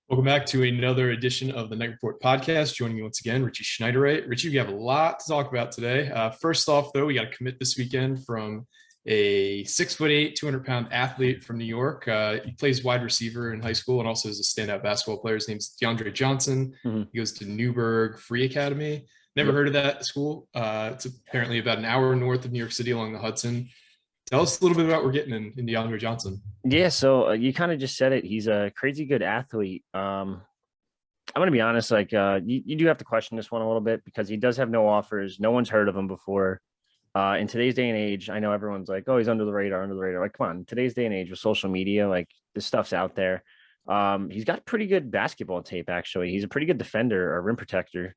Welcome back to another edition of the Night Report podcast. Joining me once again, Richie Schneiderite. Richie, we have a lot to talk about today. First off, though, we got a commit this weekend from a 6'8", 200-pound athlete from New York. He plays wide receiver in high school and also is a standout basketball player. His name's Deondre Johnson. He goes to Newburgh Free Academy. Never heard of that school. It's apparently about an hour north of New York City along the Hudson. Tell us a little bit about what we're getting in Deondre Johnson. Yeah, so you kind of just said it. He's a crazy good athlete. I'm going to be honest, you do have to question this one a little bit because he does have no offers. No one's heard of him before. In today's day and age, I know everyone's like, oh, he's under the radar. Like, come on, in today's day and age with social media, like this stuff's out there. He's got pretty good basketball tape, actually. He's a pretty good defender or rim protector.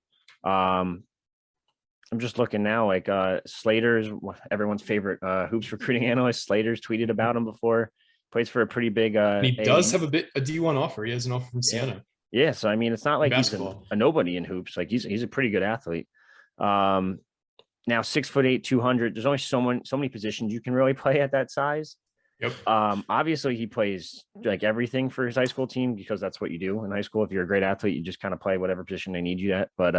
I'm just looking now, like Slater's everyone's favorite hoops recruiting analyst. Slater's tweeted about him before. Plays for a pretty big. He does have a D1 offer. He has an offer from Siena. Yeah, so I mean, it's not like he's a nobody in hoops. Like he's a pretty good athlete. Now 6'8", 200. There's only so many positions you can really play at that size. Yep. Obviously, he plays like everything for his high school team because that's what you do in high school. If you're a great athlete, you just kind of play whatever position they need you at. But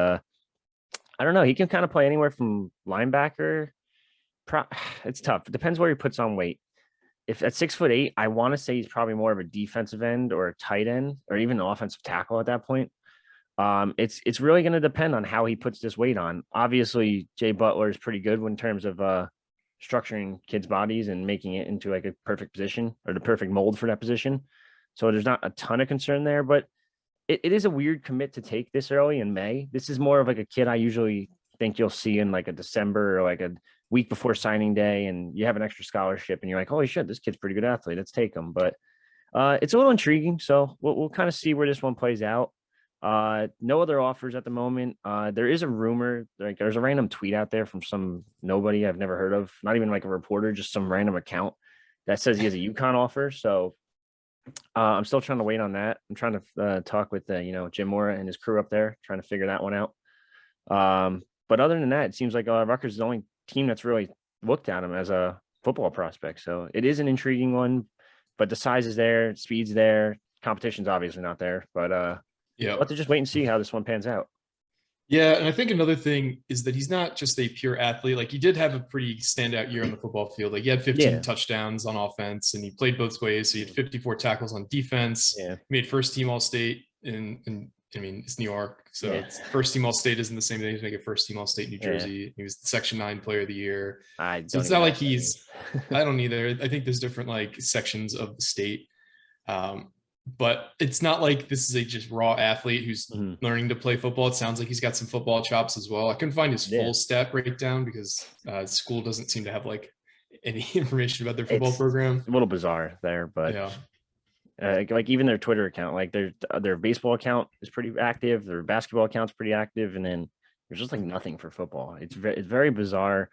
I don't know. He can kind of play anywhere from linebacker. It's tough. It depends where he puts on weight. If at 6'8", I want to say he's probably more of a defensive end or a tight end or even an offensive tackle at that point. It's really going to depend on how he puts this weight on. Obviously, Jay Butler is pretty good in terms of structuring kids' bodies and making it into like a perfect position or the perfect mold for that position. So there's not a ton of concern there, but it is a weird commit to take this early in May. This is more of like a kid I usually think you'll see in like a December or like a week before signing day, and you have an extra scholarship and you're like, holy shit, this kid's a pretty good athlete. Let's take him. But it's a little intriguing. So we'll kind of see where this one plays out. No other offers at the moment. There is a rumor, like there's a random tweet out there from some nobody I've never heard of, not even like a reporter, just some random account that says he has a UConn offer. So I'm still trying to wait on that. I'm trying to talk with Jim Mora and his crew up there, trying to figure that one out. But other than that, it seems like Rutgers is the only team that's really looked at him as a football prospect. So it is an intriguing one, but the size is there, speed's there, competition's obviously not there. But we'll have to just wait and see how this one pans out. Yeah, and I think another thing is that he's not just a pure athlete. Like he did have a pretty standout year on the football field. Like he had 15 touchdowns on offense, and he played both ways. So he had 54 tackles on defense. Yeah, he made first team All-State in I mean, it's New York, so it's first team All-State isn't the same thing as making first team All-State New Jersey. Yeah. He was the Section 9 Player of the Year. So it's not like he's. I don't either. I think there's different like sections of the state. But it's not like this is a just raw athlete who's learning to play football. It sounds like he's got some football chops as well. I couldn't find his full stat breakdown because school doesn't seem to have like any information about their football program. It's a little bizarre there, but yeah. Like even their Twitter account, like their baseball account is pretty active. Their basketball account's pretty active. And then there's just like nothing for football. It's very bizarre.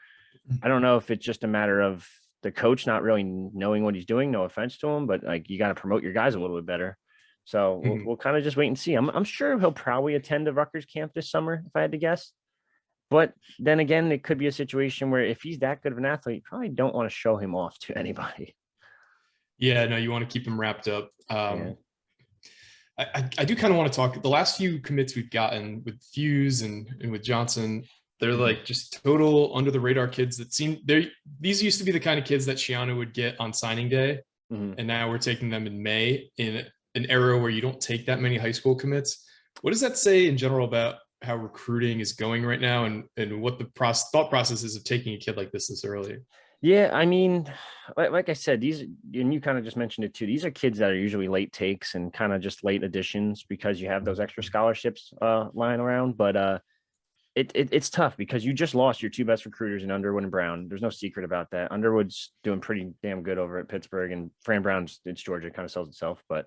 I don't know if it's just a matter of the coach not really knowing what he's doing. No offense to him, but like you got to promote your guys a little bit better. So we'll kind of just wait and see. I'm sure he'll probably attend the Rutgers camp this summer, if I had to guess. But then again, it could be a situation where if he's that good of an athlete, you probably don't want to show him off to anybody. Yeah, no, you want to keep him wrapped up. I do kind of want to talk. The last few commits we've gotten with Fuse and with Johnson, they're like just total under the radar kids that seem these used to be the kind of kids that Shiano would get on signing day. And now we're taking them in May in an era where you don't take that many high school commits. What does that say in general about how recruiting is going right now and what the thought process is of taking a kid like this early? Yeah, I mean, like I said, these, and you kind of just mentioned it too, these are kids that are usually late takes and kind of just late additions because you have those extra scholarships lying around. But it's tough because you just lost your two best recruiters in Underwood and Brown. There's no secret about that. Underwood's doing pretty damn good over at Pittsburgh, and Fran Brown's, it's Georgia, kind of sells itself. But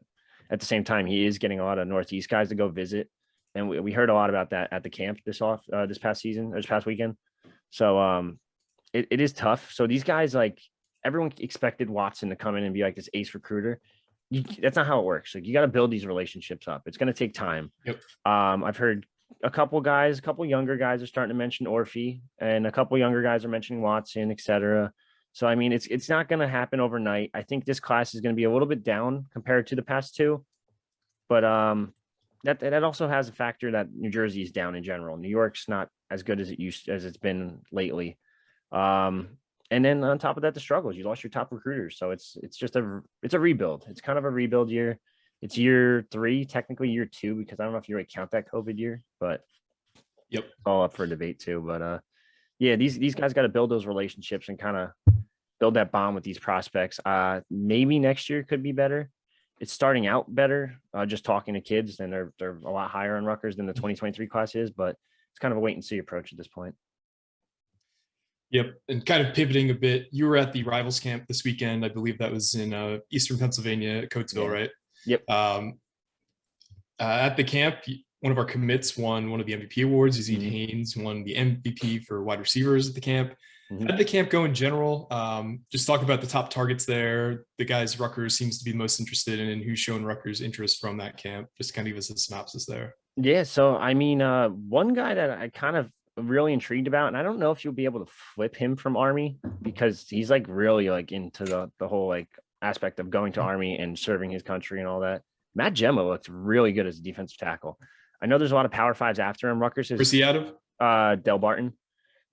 at the same time, he is getting a lot of Northeast guys to go visit. And we heard a lot about that at the camp this past weekend. So it is tough. So these guys, like everyone expected Watson to come in and be like this ace recruiter. That's not how it works. Like you got to build these relationships up. It's going to take time. Yep. I've heard a couple younger guys are starting to mention Orphe, and a couple younger guys are mentioning Watson, etc. So, I mean, it's not going to happen overnight. I think this class is going to be a little bit down compared to the past two, but that also has a factor that New Jersey is down in general. New York's not as good as it's been lately. And then on top of that, the struggles. You lost your top recruiters, so it's a rebuild. It's kind of a rebuild year. It's year 3, technically year 2, because I don't know if you really count that COVID year, but Yep, it's all up for debate too. But yeah, these guys got to build those relationships and kind of build that bond with these prospects. Maybe next year could be better. It's starting out better. Just talking to kids, and they're a lot higher on Rutgers than the 2023 class is, but it's kind of a wait and see approach at this point. Yep. And kind of pivoting a bit, you were at the Rivals camp this weekend. I believe that was in Eastern Pennsylvania, Coatesville, right? Yep. At the camp, one of our commits won one of the MVP awards. Yazid Haynes won the MVP for wide receivers at the camp. How did the camp go in general? Just talk about the top targets there, the guys Rutgers seems to be most interested in, and who's shown Rutgers interest from that camp. Just kind of give us a synopsis there. Yeah. So, I mean, one guy that I kind of really intrigued about, and I don't know if you'll be able to flip him from Army, because he's like really like into the whole like aspect of going to Army and serving his country and all that. Matt Gemma looks really good as a defensive tackle. I know there's a lot of Power 5s after him. Rutgers is Where's he out of? Del Barton.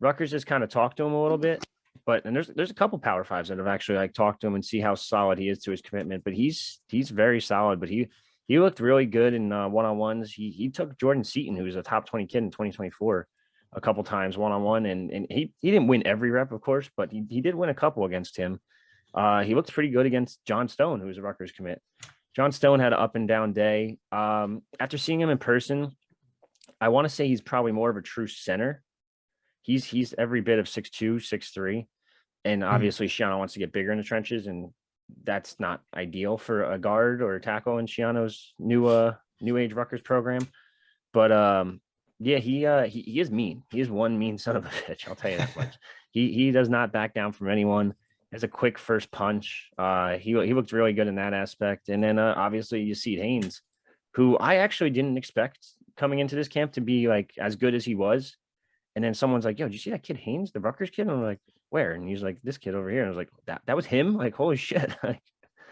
Rutgers has kind of talked to him a little bit, but there's a couple Power 5s that have actually like talked to him and see how solid he is to his commitment. But he's very solid. But he looked really good in one-on-ones. He took Jordan Seaton, who was a top 20 kid in 2024, a couple times one-on-one, and he didn't win every rep, of course, but he did win a couple against him. He looked pretty good against John Stone, who's a Rutgers commit. John Stone had an up and down day. After seeing him in person, I want to say he's probably more of a true center. He's every bit of 6'2", 6'3", and obviously Shiano wants to get bigger in the trenches, and that's not ideal for a guard or a tackle in Shiano's new age Rutgers program. But yeah, he is mean. He is one mean son of a bitch. I'll tell you that much. He does not back down from anyone. Has a quick first punch. He looked really good in that aspect. And then obviously you see Haynes, who I actually didn't expect coming into this camp to be like as good as he was. And then someone's like, "Yo, did you see that kid Haynes, the Rutgers kid?" And I'm like, "Where?" And he's like, "This kid over here." And I was like, "That was him?" Like, holy shit! Like,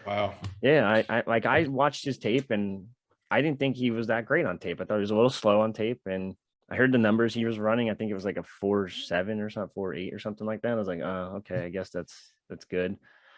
wow. Yeah, I watched his tape, and I didn't think he was that great on tape. I thought he was a little slow on tape, and I heard the numbers he was running. I think it was like a 4.7 or something, 4.8 or something like that. I was like, "Oh, okay, I guess that's good."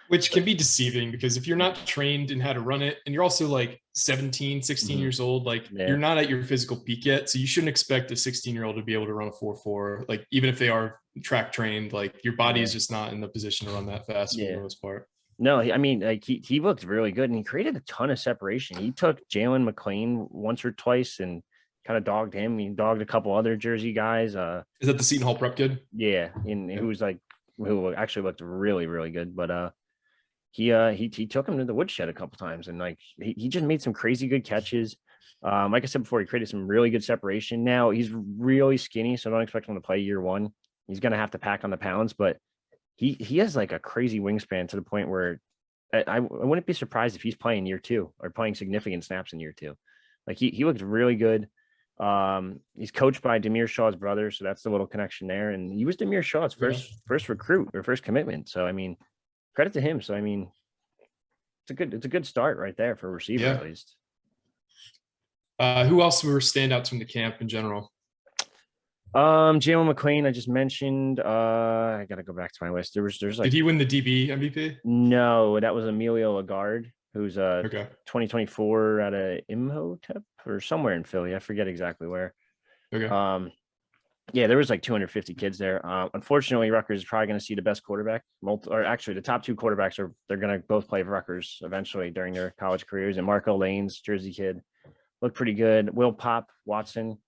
Which can be deceiving, because if you're not trained in how to run it, and you're also like 17, 16 years old, like you're not at your physical peak yet. So you shouldn't expect a 16-year-old to be able to run a 4.4. Like, even if they are track trained, like your body is just not in the position to run that fast for the most part. No, I mean, like he looked really good, and he created a ton of separation. He took Jalen McLean once or twice and kind of dogged him. He dogged a couple other Jersey guys. Is that the Seton Hall prep kid? Yeah, and who actually looked really, really good. But he took him to the woodshed a couple times, and like he just made some crazy good catches. Like I said before, he created some really good separation. Now he's really skinny, so don't expect him to play year one. He's gonna have to pack on the pounds, but he has like a crazy wingspan to the point where I wouldn't be surprised if he's playing year 2 or playing significant snaps in year 2. Like he looked really good. He's coached by Demir Shaw's brother, so that's the little connection there. And he was Demir Shaw's first recruit or first commitment. So I mean, credit to him. So I mean, it's a good start right there for a receiver at least. Who else were standouts from the camp in general? Jalen McLean, I just mentioned. I gotta go back to my list. There's like, did he win the DB MVP? No, that was Emilio Lagarde, who's 2024 out of Imhotep or somewhere in Philly. I forget exactly where. Okay. Yeah, there was like 250 kids there. Unfortunately, Rutgers is probably going to see the best quarterback. Or actually, the top 2 quarterbacks they're going to both play for Rutgers eventually during their college careers. And Marco Lanes, Jersey kid, looked pretty good. Will Pop Watson,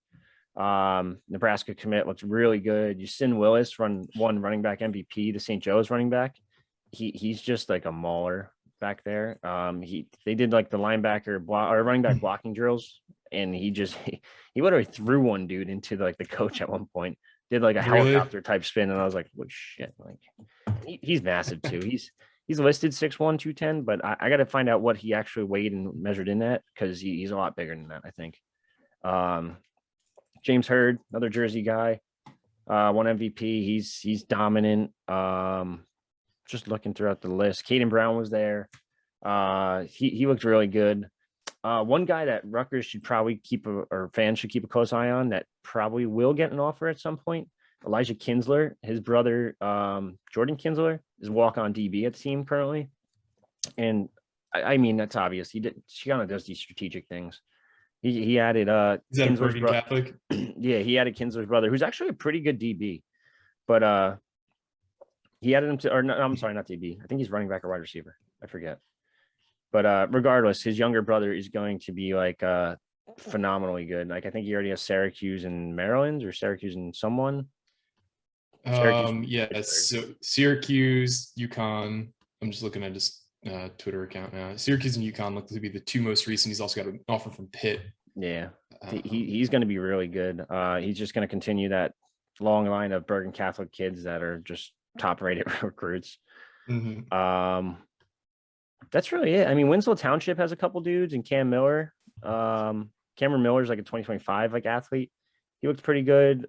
Nebraska commit, looks really good. Yusin Willis won running back MVP, the St. Joe's running back. He's just like a mauler back there. They did like the linebacker or running back blocking drills, and he literally threw one dude into like the coach at one point. Did like a helicopter type spin, and I was like, "Holy shit!" Like he's massive too. He's listed 6'1", 210, but I got to find out what he actually weighed and measured in that, because he's a lot bigger than that, I think. James Hurd, another Jersey guy, won MVP. He's dominant. Just looking throughout the list, Caden Brown was there. He looked really good. One guy that Rutgers should probably or fans should keep a close eye on that probably will get an offer at some point. Elijah Kinsler, his brother, Jordan Kinsler, is walk-on DB at the team currently. And I mean, that's obvious. She kind of does these strategic things. He added Is that a Bergen Catholic? Yeah, he added Kinsler's brother, who's actually a pretty good DB. But he added him to, or no, I'm sorry, not DB. I think he's running back or wide receiver. I forget. But regardless, his younger brother is going to be like phenomenally good. Like I think he already has Syracuse and Maryland, or Syracuse and someone. Yeah, so Syracuse, UConn. I'm just looking at his Twitter account now. Syracuse and UConn look to be the two most recent. He's also got an offer from Pitt. Yeah, he's going to be really good. He's just going to continue that long line of Bergen Catholic kids that are just top-rated recruits. Mm-hmm. That's really it. I mean, Winslow Township has a couple dudes, and Cam Miller. Cameron Miller's like a 2025 like athlete. He looked pretty good.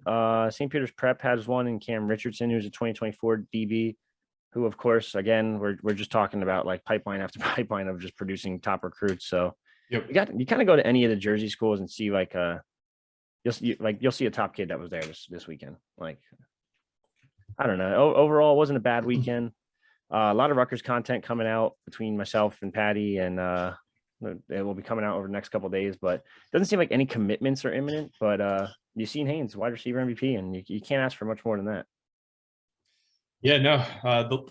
St. Peter's Prep has one, and Cam Richardson, who's a 2024 DB, who, of course, again, we're just talking about like pipeline after pipeline of just producing top recruits. So yep. You kind of go to any of the Jersey schools and see like you'll see a top kid that was there this weekend. Like, I don't know. Overall, it wasn't a bad weekend. A lot of Rutgers content coming out between myself and Patty, and it will be coming out over the next couple of days. But it doesn't seem like any commitments are imminent. But you've seen Haynes, wide receiver MVP, and you can't ask for much more than that. Yeah, no.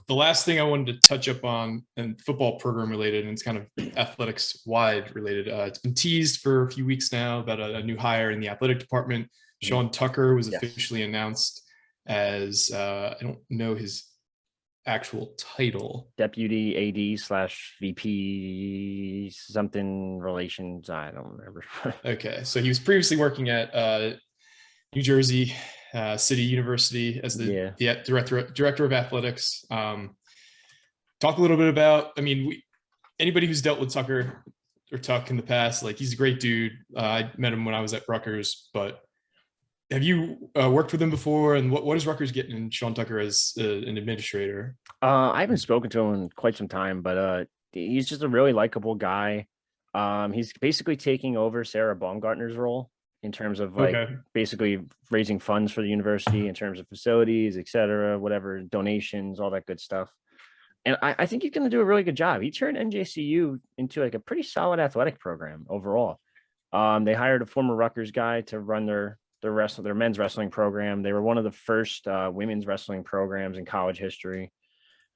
The last thing I wanted to touch up on, and football program related, and it's kind of athletics wide related. It's been teased for a few weeks now about a new hire in the athletic department. Shawn Tucker was officially announced as I don't know his actual title, deputy AD / VP something relations. I don't remember. Okay, so he was previously working at New Jersey City University as the director of athletics. Talk a little bit about, I mean, anybody who's dealt with Tucker or Tuck in the past, like he's a great dude. I met him when I was at Rutgers, but have you worked with him before? And what is Rutgers getting in Shawn Tucker as an administrator? I haven't spoken to him in quite some time, but he's just a really likable guy. He's basically taking over Sarah Baumgartner's role in terms of like basically raising funds for the university in terms of facilities, et cetera, whatever, donations, all that good stuff. And I think he's going to do a really good job. He turned NJCU into like a pretty solid athletic program overall. They hired a former Rutgers guy to run their men's wrestling program. They were one of the first women's wrestling programs in college history.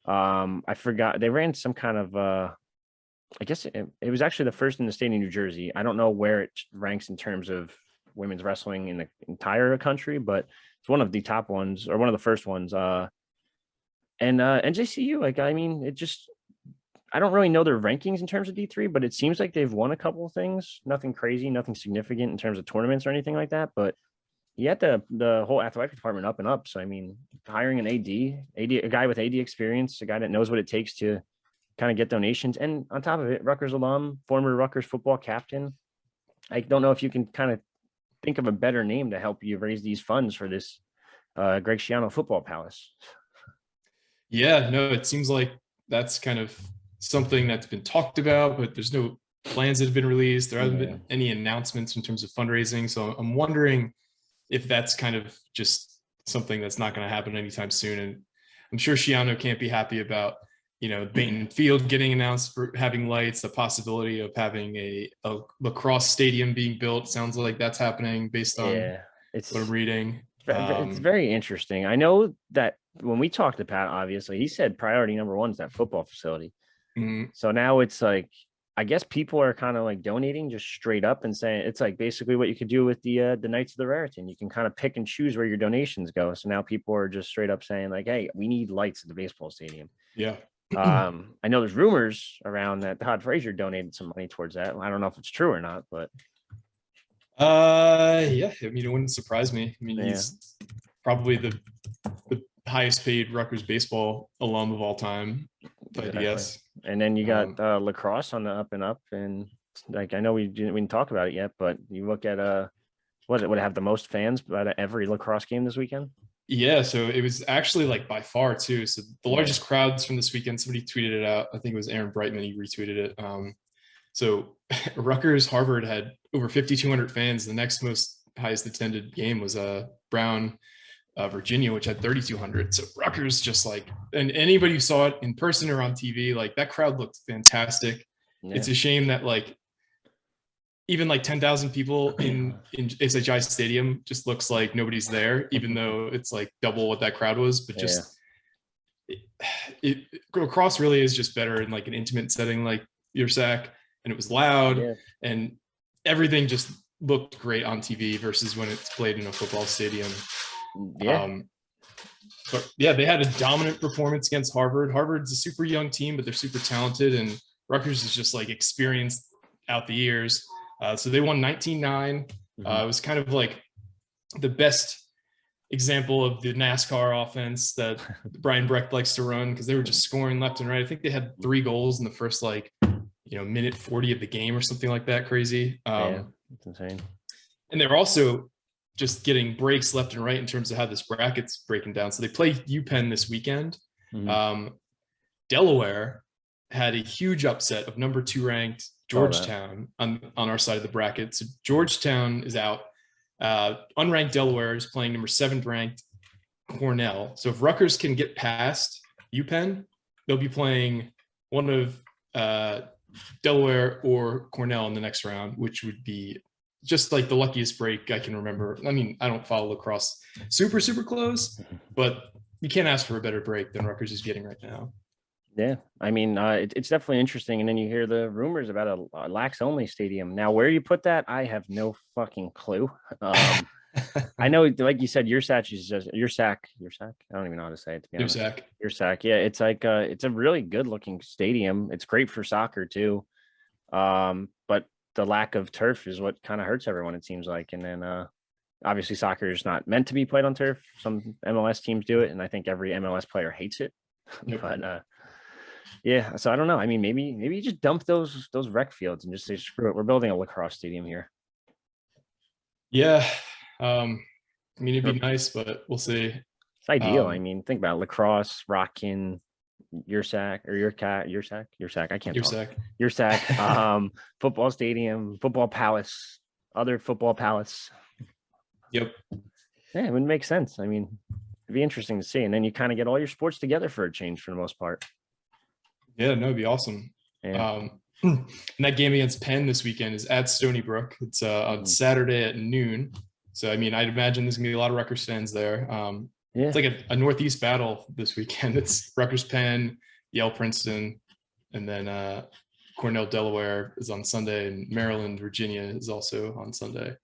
I forgot, they ran some kind of I guess it was actually the first in the state of New Jersey. I don't know where it ranks in terms of women's wrestling in the entire country, but it's one of the top ones, or one of the first ones. And NJCU, like, I mean, I don't really know their rankings in terms of D3, but it seems like they've won a couple of things. Nothing crazy, nothing significant in terms of tournaments or anything like that. But he had the whole athletic department up and up. So, I mean, hiring an AD, a guy with AD experience, a guy that knows what it takes to kind of get donations. And on top of it, Rutgers alum, former Rutgers football captain. I don't know if you can kind of think of a better name to help you raise these funds for this Greg Schiano football palace. Yeah, no, it seems like that's kind of something that's been talked about, but there's no plans that have been released. There haven't been any announcements in terms of fundraising. So I'm wondering if that's kind of just something that's not going to happen anytime soon. And I'm sure Schiano can't be happy about, Baton Field getting announced for having lights, the possibility of having a lacrosse stadium being built. Sounds like that's happening based on what I'm reading. It's very interesting. I know that when we talked to Pat, obviously, he said priority number one is that football facility. Mm-hmm. So now it's like, I guess people are kind of like donating just straight up and saying it's like basically what you could do with the Knights of the Raritan. You can kind of pick and choose where your donations go. So now people are just straight up saying like, hey, we need lights at the baseball stadium. Yeah. I know there's rumors around that Todd Frazier donated some money towards that. I don't know if it's true or not, but yeah, I mean, it wouldn't surprise me. I mean, he's probably the highest paid Rutgers baseball alum of all time, yes. And then you got lacrosse on the up and up, and like I know we didn't talk about it yet, but you look at would it have the most fans out of every lacrosse game this weekend? Yeah, so it was actually like by far too. So the largest crowds from this weekend, somebody tweeted it out. I think it was Aaron Brightman. He retweeted it. So Rutgers Harvard had over 5,200 fans. The next most highest attended game was Brown Virginia, which had 3,200. So Rutgers just like, and anybody who saw it in person or on TV, like that crowd looked fantastic. Yeah. It's a shame that like even like 10,000 people in SHI Stadium just looks like nobody's there, even though it's like double what that crowd was. But just lacrosse really is just better in like an intimate setting like USAC, and it was loud and everything just looked great on TV versus when it's played in a football stadium. But yeah, they had a dominant performance against Harvard. Harvard's a super young team, but they're super talented, and Rutgers is just like experienced out the years. So they won 19-9. It was kind of like the best example of the NASCAR offense that Brian Brecht likes to run, because they were just scoring left and right. I think they had 3 goals in the first minute 40 of the game or something like that. Crazy. That's insane. And they were also just getting breaks left and right in terms of how this bracket's breaking down. So they play UPenn this weekend. Delaware had a huge upset of number 2 ranked Georgetown on our side of the bracket. So Georgetown is out. Unranked Delaware is playing number 7th ranked Cornell. So if Rutgers can get past UPenn, they'll be playing one of Delaware or Cornell in the next round, which would be just like the luckiest break I can remember. I mean, I don't follow lacrosse super close, but you can't ask for a better break than Rutgers is getting right now. Yeah, I mean, it's definitely interesting. And then you hear the rumors about a lax only stadium. Now, where you put that, I have no fucking clue. I know, like you said, USAC is just USAC. I don't even know how to say it, to be honest. USAC. Yeah, it's like it's a really good looking stadium. It's great for soccer too, but the lack of turf is what kind of hurts everyone, it seems like. And then obviously soccer is not meant to be played on turf. Some MLS teams do it, and I think every MLS player hates it. But yeah, so I don't know. I mean, maybe you just dump those rec fields and just say, screw it, we're building a lacrosse stadium here. Yeah. I mean, it'd be nice, but we'll see. It's ideal. I mean, think about it. Lacrosse, Rockin, USAC. I can't talk. USAC, football stadium, football palace, other football palace. Yep. Yeah, it would make sense. I mean, it'd be interesting to see. And then you kind of get all your sports together for a change for the most part. Yeah, no, it'd be awesome. Yeah. And that game against Penn this weekend is at Stony Brook. It's on Saturday at noon. So, I mean, I'd imagine there's going to be a lot of Rutgers fans there. It's like a Northeast battle this weekend. It's Rutgers, Penn, Yale, Princeton, and then Cornell, Delaware is on Sunday, and Maryland, Virginia is also on Sunday.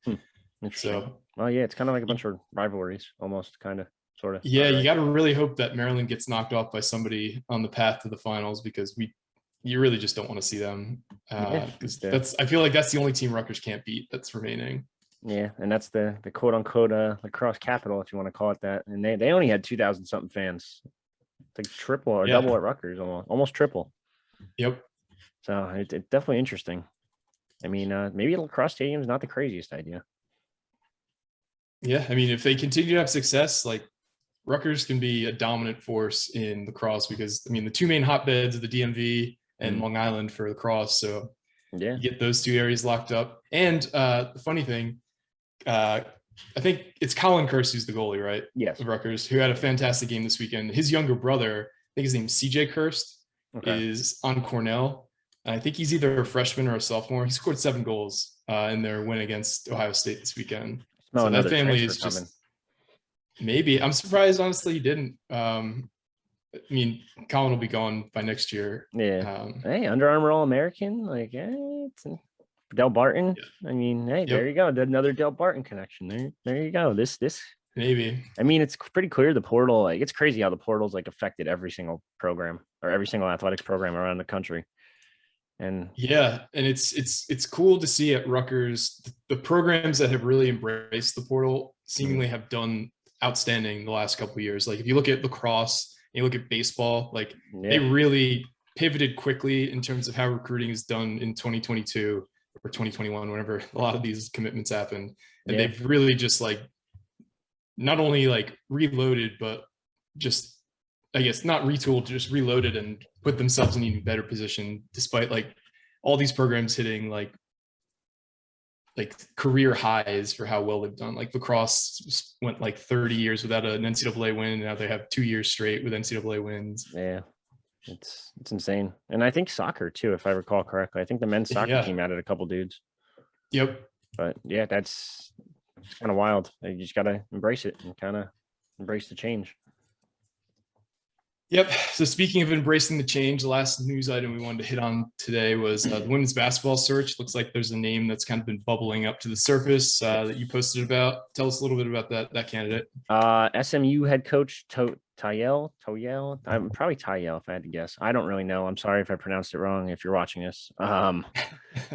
So, well, yeah, it's kind of like a bunch of rivalries, almost, kind of. Sort of. Yeah, you got to really hope that Maryland gets knocked off by somebody on the path to the finals, because you really just don't want to see them. I feel like that's the only team Rutgers can't beat that's remaining. Yeah, and that's the quote unquote lacrosse capital, if you want to call it that. And they only had 2,000 something fans. It's like triple or double at Rutgers, almost triple. Yep. So it's definitely interesting. I mean, maybe a lacrosse stadium is not the craziest idea. Yeah, I mean, if they continue to have success, like, Rutgers can be a dominant force in lacrosse, because, I mean, the 2 main hotbeds of the DMV and Long Island for lacrosse. So you get those 2 areas locked up. And the funny thing, I think it's Colin Kirst who's the goalie, right? Yes. Of Rutgers, who had a fantastic game this weekend. His younger brother, I think his name's CJ Kirst, is on Cornell. I think he's either a freshman or a sophomore. He scored 7 goals in their win against Ohio State this weekend. So that family is just... Maybe. I'm surprised, honestly, he didn't. I mean, Colin will be gone by next year. Yeah. Hey, Under Armour All-American. Like, it's Del Barton. Yeah. I mean, hey, there you go. Another Del Barton connection. There you go. This. Maybe. I mean, it's pretty clear the portal. Like, it's crazy how the portal's like affected every single program or every single athletics program around the country. And yeah, and it's cool to see at Rutgers the programs that have really embraced the portal seemingly have done outstanding the last couple of years. Like, if you look at lacrosse, you look at baseball, like they really pivoted quickly in terms of how recruiting is done in 2022 or 2021, whenever a lot of these commitments happened. And they've really just like not only like reloaded, but just, I guess, not retooled, just reloaded and put themselves in an even better position, despite like all these programs hitting like career highs for how well they've done. Like lacrosse went like 30 years without an NCAA win. And now they have 2 years straight with NCAA wins. Yeah. It's insane. And I think soccer too, if I recall correctly. I think the men's soccer team added a couple dudes. Yep. But yeah, it's kind of wild. You just got to embrace it and kind of embrace the change. Yep. So speaking of embracing the change, the last news item we wanted to hit on today was the women's basketball search. Looks like there's a name that's kind of been bubbling up to the surface that you posted about. Tell us a little bit about that candidate. SMU head coach Tayel. I'm probably Tayel if I had to guess. I don't really know. I'm sorry if I pronounced it wrong if you're watching this.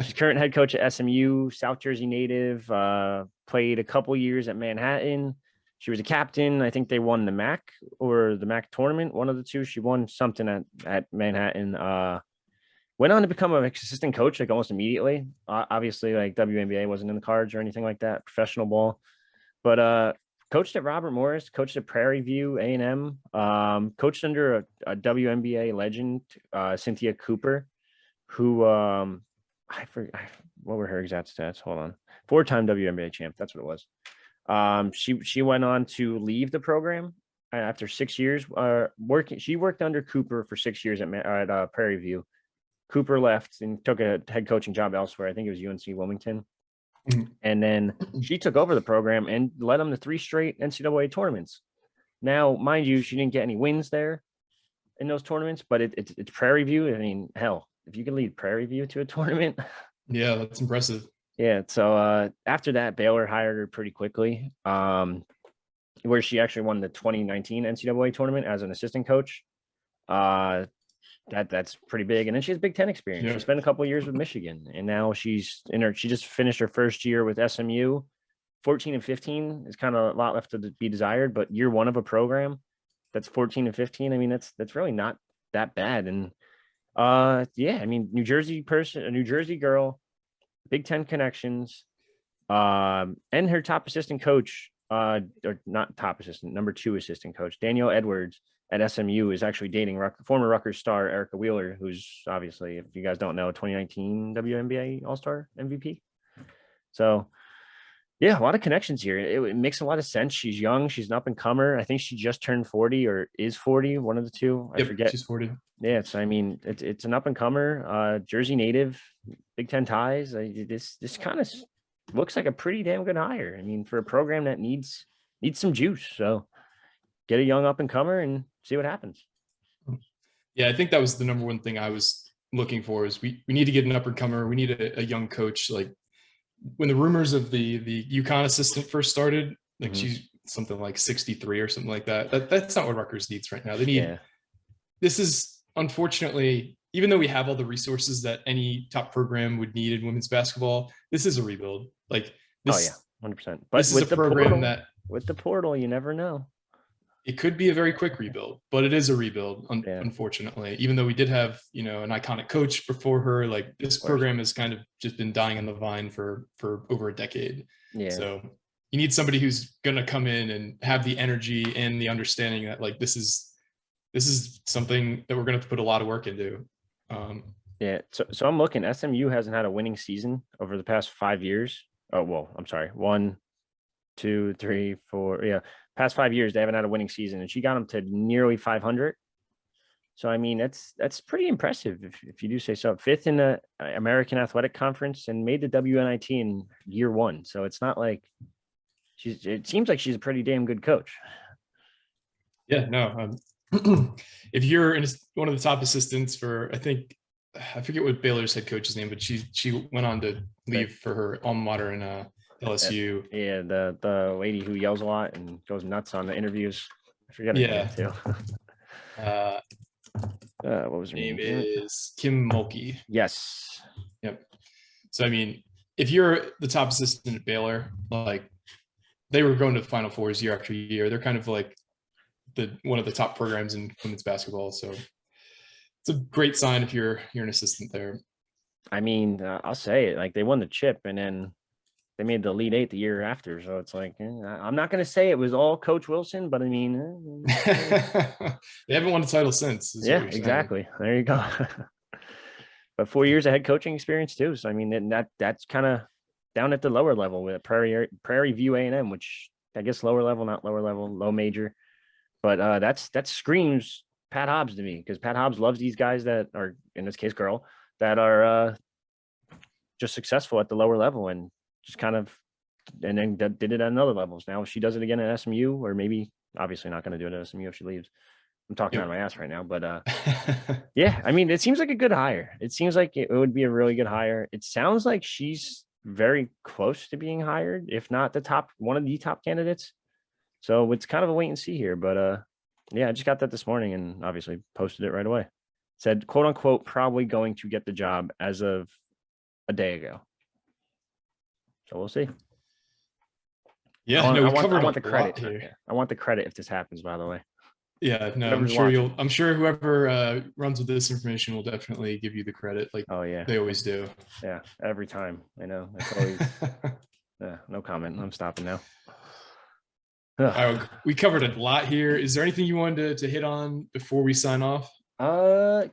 She's current head coach at SMU, South Jersey native, played a couple years at Manhattan. She was a captain. I think they won the MAC or the MAC tournament, one of the two. She won something at Manhattan. Went on to become an assistant coach like almost immediately. Obviously, like WNBA wasn't in the cards or anything like that, professional ball. But coached at Robert Morris, coached at Prairie View, A&M, coached under a WNBA legend, Cynthia Cooper, who I forget what were her exact stats. Hold on. 4-time WNBA champ. That's what it was. She went on to leave the program after 6 years working. She worked under Cooper for 6 years at Prairie View. Cooper left and took a head coaching job elsewhere. I think it was UNC Wilmington. And then she took over the program and led them to 3 straight NCAA tournaments. Now, mind you, she didn't get any wins there in those tournaments, but it's Prairie View. I mean, hell, if you can lead Prairie View to a tournament. Yeah, that's impressive. Yeah. So after that, Baylor hired her pretty quickly, where she actually won the 2019 NCAA tournament as an assistant coach. That's pretty big. And then she has Big Ten experience. Yeah. She spent a couple of years with Michigan, and now she just finished her first year with SMU. 14-15 is kind of a lot left to be desired, but year one of a program that's 14-15. I mean, that's really not that bad. And yeah, I mean, New Jersey girl, Big Ten connections, and her top assistant coach, or not top assistant, number 2 assistant coach, Danielle Edwards at SMU is actually dating former Rutgers star Erica Wheeler, who's obviously, if you guys don't know, 2019 WNBA All-Star MVP. So yeah, a lot of connections here. It makes a lot of sense. She's young. She's an up-and-comer. I think she just turned 40 or is 40, one of the two. I forget. She's 40. Yeah, so I mean, it's an up-and-comer, Jersey native, Big Ten ties. This kind of looks like a pretty damn good hire. I mean, for a program that needs some juice. So get a young up-and-comer and see what happens. Yeah, I think that was the number one thing I was looking for is we need to get an up-and-comer. We need a young coach. Like when the rumors of the UConn assistant first started, like she's something like 63 or something like that. That's not what Rutgers needs right now. They need this is unfortunately, even though we have all the resources that any top program would need in women's basketball, this is a rebuild. Like this, 100%. But this is a program that with the portal, you never know. It could be a very quick rebuild, but it is a rebuild, unfortunately. Even though we did have, an iconic coach before her, like this program has kind of just been dying on the vine for over a decade. Yeah. So you need somebody who's going to come in and have the energy and the understanding that like this is something that we're going to have to put a lot of work into. So I'm looking. SMU hasn't had a winning season over the past 5 years. Oh, well, I'm sorry. 1, 2, 3, 4. Yeah. Past 5 years, they haven't had a winning season, and she got them to nearly 500. So, I mean, that's pretty impressive if you do say so. 5th in the American Athletic Conference and made the WNIT in year 1. So it's not like it seems like she's a pretty damn good coach. Yeah, no. If you're one of the top assistants for, I forget what Baylor's head coach's name, but she went on to leave for her alma mater in LSU. Yeah, the lady who yells a lot and goes nuts on the interviews. I forget her name too. What was her name? Is Kim Mulkey. Yes. Yep. So I mean, if you're the top assistant at Baylor, like they were going to the Final Fours year after year, they're kind of like one of the top programs in women's basketball. So it's a great sign if you're an assistant there. I mean, I'll say it, like they won the chip and then they made the Elite 8 the year after. So it's like, I'm not going to say it was all Coach Wilson, but I mean, they haven't won a title since. Yeah, exactly. There you go. but 4 years of head coaching experience too. So I mean, that's kind of down at the lower level with Prairie View A&M, which I guess lower level, not lower level, low major. But that screams Pat Hobbs to me, because Pat Hobbs loves these guys that are, in this case, girl, that are just successful at the lower level, and just kind of, and then did it at another levels. Now she does it again at SMU, or maybe obviously not going to do it at SMU if she leaves. I'm talking out of my ass right now, but yeah, I mean, it seems like a good hire. It seems like it would be a really good hire. It sounds like she's very close to being hired, if not one of the top candidates. So it's kind of a wait and see here, but yeah, I just got that this morning and obviously posted it right away. Said, quote unquote, probably going to get the job as of a day ago. So we'll see. Yeah, I I want the credit here. I want the credit if this happens, by the way. Yeah, no, I'm sure whoever runs with this information will definitely give you the credit. Like, oh yeah, they always do. Yeah, every time. I know. It's always no comment. I'm stopping now. We covered a lot here. Is there anything you wanted to hit on before we sign off?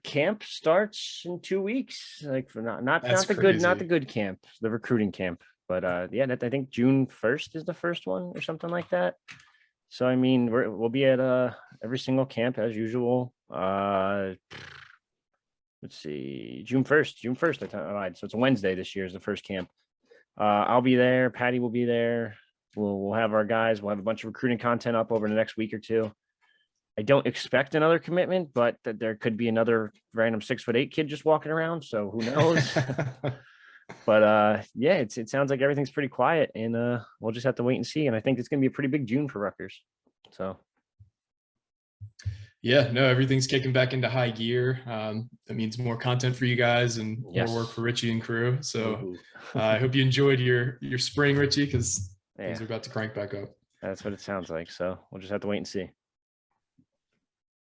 Camp starts in 2 weeks. Like, for not the good camp, the recruiting camp. But yeah, I think June 1st is the first one or something like that. So I mean, we'll be at every single camp as usual. Let's see, June 1st. I lied. So it's a Wednesday this year is the first camp. I'll be there. Patty will be there. We'll have our guys. We'll have a bunch of recruiting content up over the next week or two. I don't expect another commitment, but that there could be another random 6'8" kid just walking around. So who knows? But yeah, it sounds like everything's pretty quiet, and we'll just have to wait and see. And I think it's going to be a pretty big June for Rutgers. So yeah, no, everything's kicking back into high gear. That means more content for you guys and more work for Richie and crew. So I hope you enjoyed your spring, Richie, because things are about to crank back up. That's what it sounds like. So we'll just have to wait and see.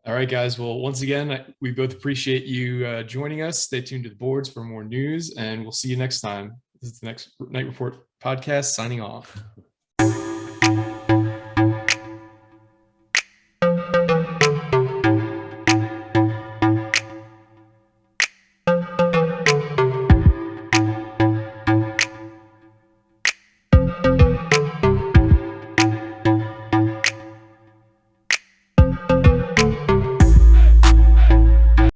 All right, guys. Well, once again, we both appreciate you joining us. Stay tuned to the boards for more news, and we'll see you next time. This is the next Night Report podcast signing off.